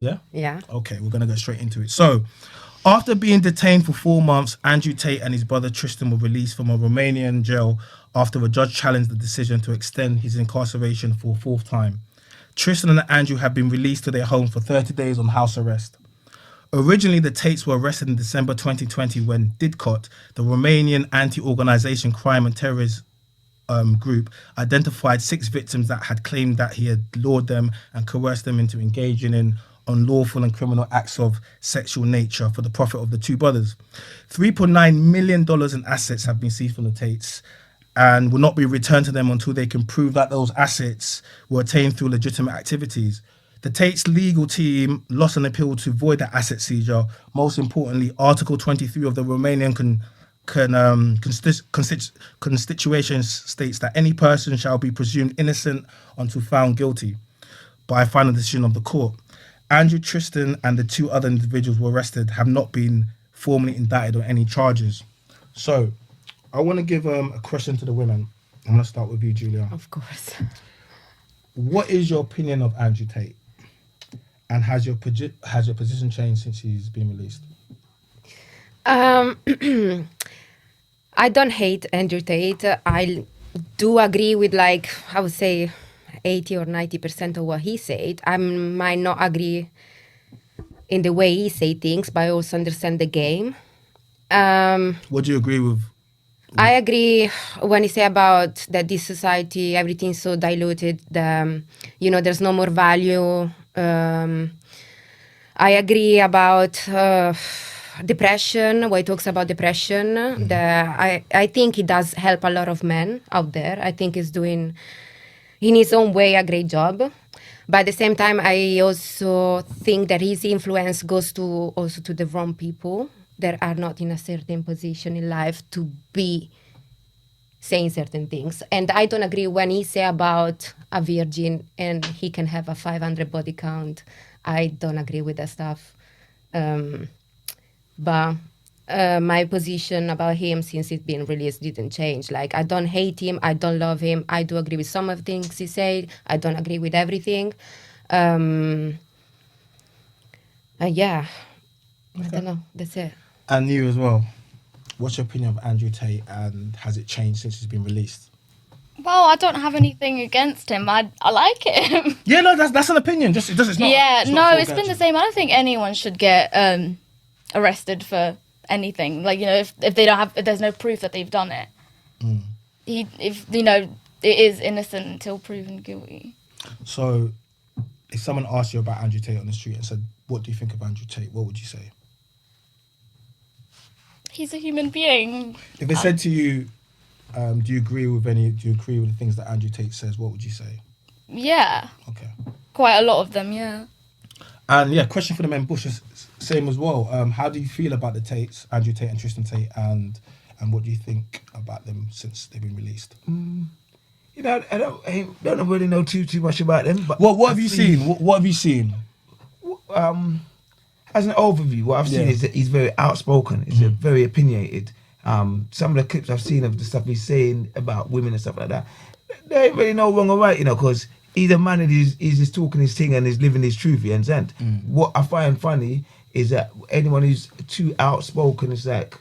Yeah? Yeah. Okay, we're going to go straight into it. So, after being detained for 4 months, Andrew Tate and his brother Tristan were released from a Romanian jail after a judge challenged the decision to extend his incarceration for a fourth time. Tristan and Andrew have been released to their home for 30 days on house arrest. Originally, the Tates were arrested in December 2020 when DIDCOT, the Romanian anti-organisation crime and terrorism group, identified 6 victims that had claimed that he had lured them and coerced them into engaging in unlawful and criminal acts of sexual nature for the profit of the 2 brothers. $3.9 million in assets have been seized from the Tates and will not be returned to them until they can prove that those assets were attained through legitimate activities. The Tate's legal team lost an appeal to void the asset seizure. Most importantly, Article 23 of the Romanian Constitution states that any person shall be presumed innocent until found guilty by a final decision of the court. Andrew Tristan and the 2 other individuals were arrested have not been formally indicted on any charges. So, I want to give a question to the women. I'm going to start with you, Julia. Of course. What is your opinion of Andrew Tate? And has your position changed since he's been released? I don't hate Andrew Tate. I do agree with, like, I would say 80 or 90% of what he said. I might not agree in the way he say things, but I also understand the game. What do you agree with? I agree when he say about that this society, everything's so diluted, there's no more value. I agree about depression, where he talks about depression. I think he does help a lot of men out there. I think he's doing, in his own way, a great job. But at the same time, I also think that his influence goes to the wrong people that are not in a certain position in life to be saying certain things. And I don't agree when he say about a virgin and he can have a 500 body count. I don't agree with that stuff. But my position about him since it's been released didn't change. Like, I don't hate him. I don't love him. I do agree with some of the things he said. I don't agree with everything. Yeah. Okay. I don't know. That's it. And you as well. What's your opinion of Andrew Tate, and has it changed since he's been released? Well, I don't have anything against him. I like him. Yeah, no, that's an opinion. It's not. Yeah, it's not it's been the same. I don't think anyone should get arrested for anything. Like, if they don't have, if there's no proof that they've done it. It is innocent until proven guilty. So, if someone asked you about Andrew Tate on the street and said, "What do you think of Andrew Tate?" What would you say? He's a human being. If they said to you, do you agree with the things that Andrew Tate says? What would you say? Yeah. Okay. Quite a lot of them, yeah. And yeah, question for the men Bush is same as well. How do you feel about the Tates, Andrew Tate and Tristan Tate, and what do you think about them since they've been released? I don't really know too much about them. But what have you seen? What have you seen? As an overview, what I've seen is that he's very outspoken. He's very opinionated. Some of the clips I've seen of the stuff he's saying about women and stuff like that, there ain't really no wrong or right, because he's a man and he's just talking his thing and he's living his truth, you understand? What I find funny is that anyone who's too outspoken is like,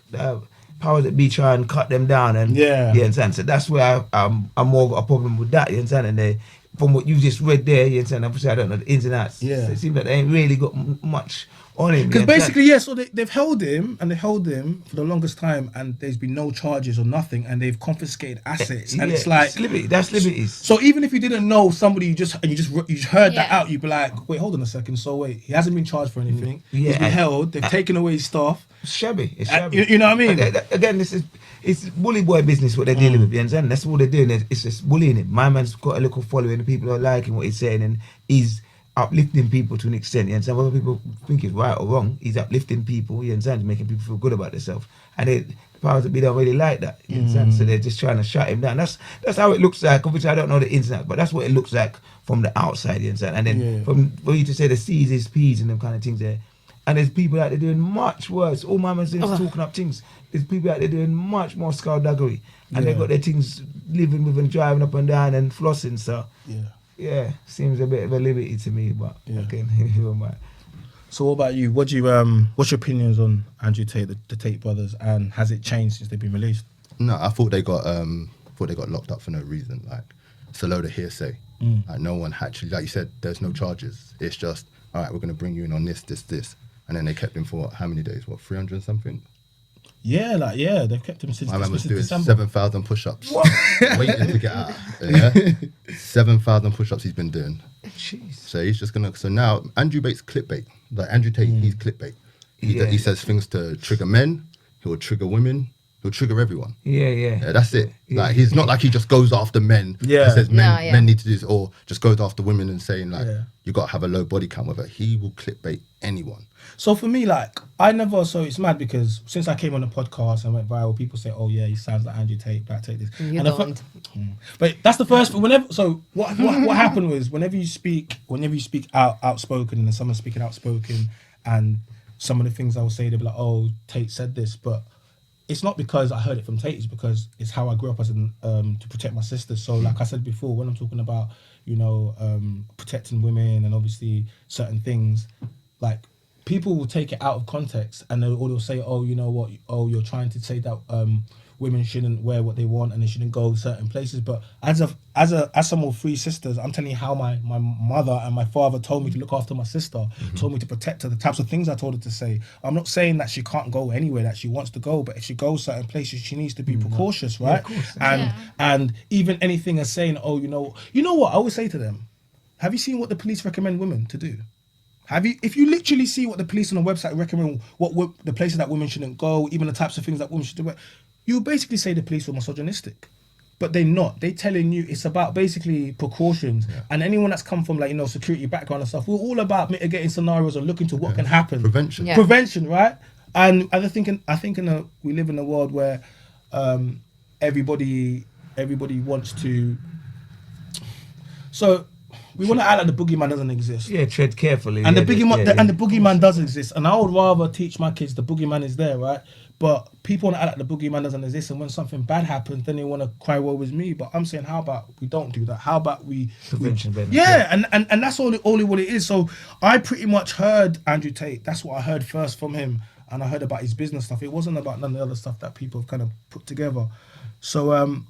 powers that be try and cut them down, and you understand? So that's where I'm more got a problem with that, you understand? And from what you've just read there, you understand? Obviously, I don't know the ins and outs. So it seems like they ain't really got much on him. Because basically, so they've held him for the longest time, and there's been no charges or nothing, and they've confiscated assets, and it's like that's liberties. So even if you didn't know somebody, you just heard that out, you'd be like, wait, hold on a second. So wait, he hasn't been charged for anything. He's been held. They've taken away his stuff. It's shabby. You know what I mean? Again, it's bully boy business what they're dealing with. You understand? That's what they're doing. It's just bullying him. My man's got a little following, and people are liking what he's saying, and he's uplifting people to an extent, you understand? Whether people think it's right or wrong, he's uplifting people, you understand? Making people feel good about themselves. And the powers that be don't really like that, you understand? So they're just trying to shut him down. That's how it looks like. Obviously, I don't know the internet, but that's what it looks like from the outside, you understand? And then for you to say the C's is P's and them kind of things there. And there's people out there doing much worse. All my man's talking up things. There's people out there doing much more skullduggery. And they've got their things living with and driving up and down and flossing, so... Yeah, seems a bit of a liberty to me, but again, So what about you? What's your opinions on Andrew Tate, the Tate brothers, and has it changed since they've been released? No, I thought they got locked up for no reason. Like, it's a load of hearsay. Like, no one actually, like you said, there's no charges. It's just, all right, we're going to bring you in on this, and then they kept him for how many days? 300 and something? Yeah, they've kept him since My man was doing December. 7,000 push-ups, waiting to get out. Yeah, 7,000 push-ups he's been doing. Jeez. So he's just gonna. So now Andrew Bates clickbait. Like Andrew Tate, he's clickbait. He says things to trigger men. He will trigger women. He'll trigger everyone. Yeah, that's it. Like, he's not like he just goes after men. Yeah. And says men, No, yeah. men need to do this, or just goes after women and saying like, Yeah. you got to have a low body count with her. He will clickbait anyone. So for me, like, so it's mad because since I came on the podcast and went viral, people say, oh yeah, he sounds like Andrew Tate, Black Tate this. You And don't. But that's the first, so what happened was whenever you speak outspoken and then someone's speaking outspoken and some of the things I will say, they'll be like, oh, Tate said this, but it's not because I heard it from Tate, it's because it's how I grew up as to protect my sisters. So like I said before, when I'm talking about, protecting women and obviously certain things, like people will take it out of context and they'll say, oh, you know what, oh, you're trying to say that women shouldn't wear what they want and they shouldn't go certain places. But as someone with 3 sisters, I'm telling you how my mother and my father told me to look after my sister, told me to protect her, the types of things I told her to say. I'm not saying that she can't go anywhere that she wants to go, but if she goes certain places, she needs to be precautious, right? Yeah, of course. And even anything as saying, oh, you know what, I always say to them, have you seen what the police recommend women to do? If you literally see what the police on the website recommend, what the places that women shouldn't go, even the types of things that women should do, you basically say the police were misogynistic. But they're not. They're telling you it's about basically precautions. Yeah. And anyone that's come from security background and stuff, we're all about mitigating scenarios and looking to what can happen. Prevention. Yeah. Prevention, right? And I think we live in a world where everybody wants to. So we want to act like the boogeyman doesn't exist. Yeah, tread carefully. And yeah, the boogeyman does exist. And I would rather teach my kids the boogeyman is there, right? But people want to act like the boogeyman doesn't exist, and when something bad happens, then they want to cry woe is me. But I'm saying, how about we don't do that? How about we Prevention, baby. Yeah, and that's only what it is. So I pretty much heard Andrew Tate. That's what I heard first from him, and I heard about his business stuff. It wasn't about none of the other stuff that people have kind of put together. So